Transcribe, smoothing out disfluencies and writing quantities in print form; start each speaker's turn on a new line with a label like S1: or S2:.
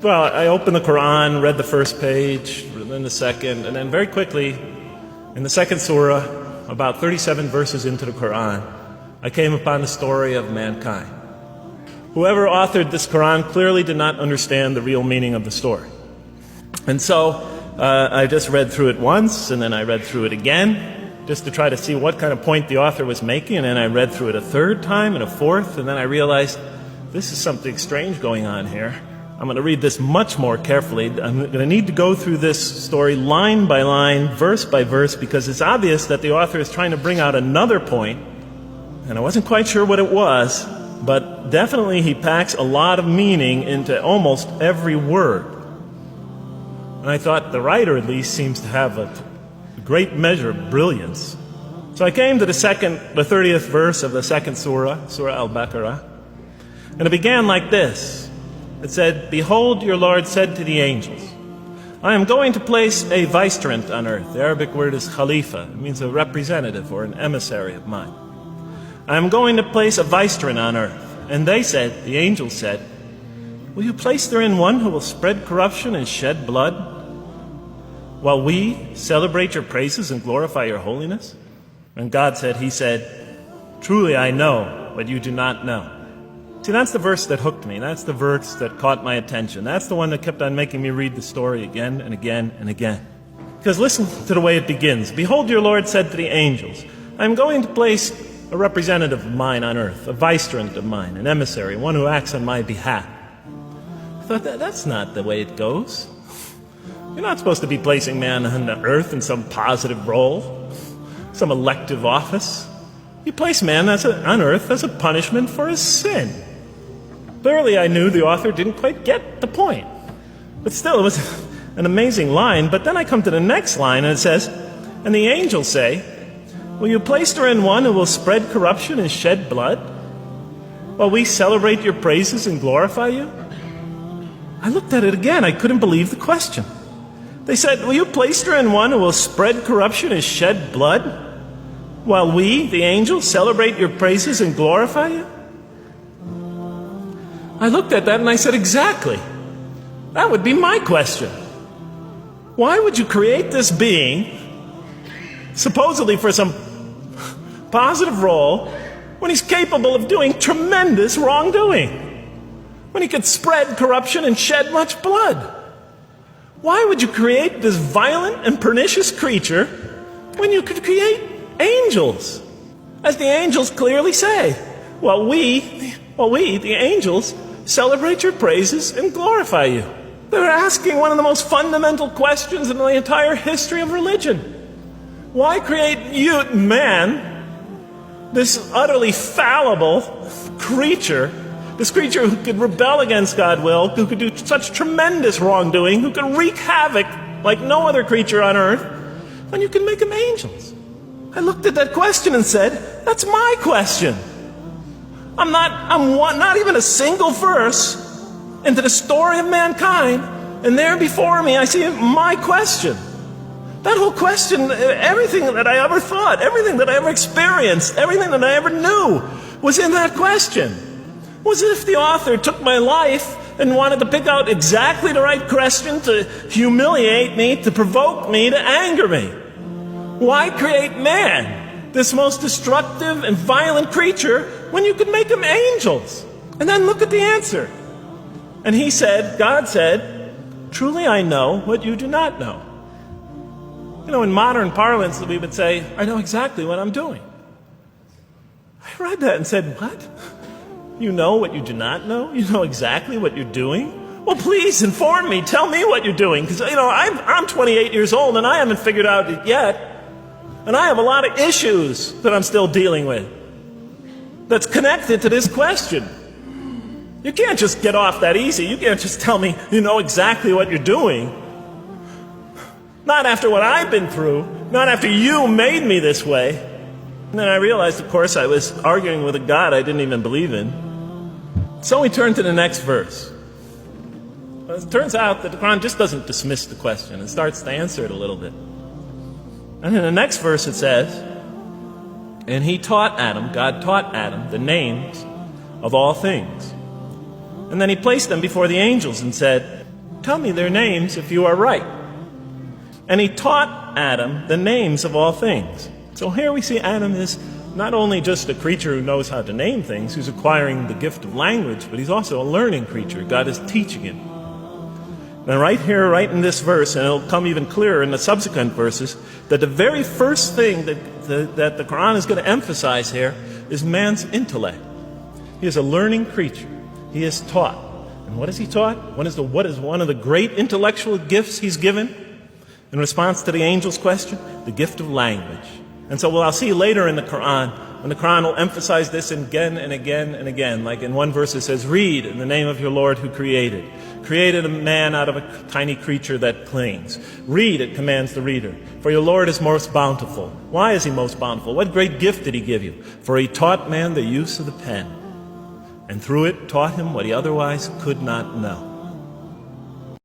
S1: Well, I opened the Quran, read the first page, then the second, and then very quickly, in the second surah, about 37 verses into the Quran, I came upon the story of mankind. Whoever authored this Quran clearly did not understand the real meaning of the story. And so I just read through it once, and then I read through it again, just to try to see what kind of point the author was making, and then I read through it a third time and a fourth, and then I realized this is something strange going on here. I'm going to read this much more carefully. I'm going to need to go through this story line by line, verse by verse, because it's obvious that the author is trying to bring out another point, and I wasn't quite sure what it was, but definitely he packs a lot of meaning into almost every word. And I thought the writer at least seems to have a great measure of brilliance. So I came to the 30th verse of the second surah, Surah Al-Baqarah, and it began like this. It said, "Behold, your Lord said to the angels, I am going to place a vicegerent on earth." The Arabic word is khalifa. It means a representative or an emissary of mine. "I am going to place a vicegerent on earth." And they said, the angels said, "Will you place therein one who will spread corruption and shed blood, while we celebrate your praises and glorify your holiness?" And God said, He said, "Truly I know what you do not know." See, that's the verse that hooked me. That's the verse that caught my attention. That's the one that kept on making me read the story again and again and again. Because listen to the way it begins. "Behold, your Lord said to the angels, I am going to place a representative of mine on earth, a vicegerent of mine, an emissary, one who acts on my behalf." I thought, that's not the way it goes. You're not supposed to be placing man on the earth in some positive role, some elective office. You place man on earth as a punishment for his sin. Clearly, I knew the author didn't quite get the point. But still, it was an amazing line. But then I come to the next line, and it says, "And the angels say, will you place therein one who will spread corruption and shed blood, while we celebrate your praises and glorify you?" I looked at it again. I couldn't believe the question. They said, "Will you place therein one who will spread corruption and shed blood, while we, the angels, celebrate your praises and glorify you?" I looked at that and I said, exactly. That would be my question. Why would you create this being, supposedly for some positive role, when he's capable of doing tremendous wrongdoing? When he could spread corruption and shed much blood? Why would you create this violent and pernicious creature when you could create angels? As the angels clearly say, well, we, the angels, celebrate your praises and glorify you. They're asking one of the most fundamental questions in the entire history of religion. Why create you, man, this utterly fallible creature, this creature who could rebel against God's will, who could do such tremendous wrongdoing, who could wreak havoc like no other creature on earth, when you can make them angels? I looked at that question and said, that's my question. I'm not even a single verse into the story of mankind, and there before me I see my question. That whole question, everything that I ever thought, everything that I ever experienced, everything that I ever knew was in that question. Was it if the author took my life and wanted to pick out exactly the right question to humiliate me, to provoke me, to anger me? Why create man, this most destructive and violent creature, when you could make them angels? And then look at the answer. And he said, God said, "Truly I know what you do not know." You know, in modern parlance, we would say, I know exactly what I'm doing. I read that and said, what? You know what you do not know? You know exactly what you're doing? Well, please inform me. Tell me what you're doing. Because, I'm 28 years old and I haven't figured out it yet. And I have a lot of issues that I'm still dealing with that's connected to this question. You can't just get off that easy. You can't just tell me you know exactly what you're doing. Not after what I've been through. Not after you made me this way. And then I realized, of course, I was arguing with a God I didn't even believe in. So we turn to the next verse. Well, it turns out that the Quran just doesn't dismiss the question. It starts to answer it a little bit. And in the next verse it says, "And he taught Adam," God taught Adam, "the names of all things. And then he placed them before the angels and said, Tell me their names if you are right. And he taught Adam the names of all things. So here we see Adam is not only just a creature who knows how to name things, who's acquiring the gift of language, but he's also a learning creature. God is teaching him. And right here, right in this verse, and it'll come even clearer in the subsequent verses, that the very first thing that the Quran is going to emphasize here is man's intellect. He is a learning creature. He is taught. And what is he taught? What is one of the great intellectual gifts he's given? In response to the angel's question, the gift of language. And so I'll see later in the Quran, when the Quran will emphasize this again and again and again. Like in one verse it says, read in the name of your Lord who created a man out of a tiny creature that clings. Read, it commands the reader, for your Lord is most bountiful. Why is he most bountiful? What great gift did he give you? For he taught man the use of the pen, and through it taught him what he otherwise could not know.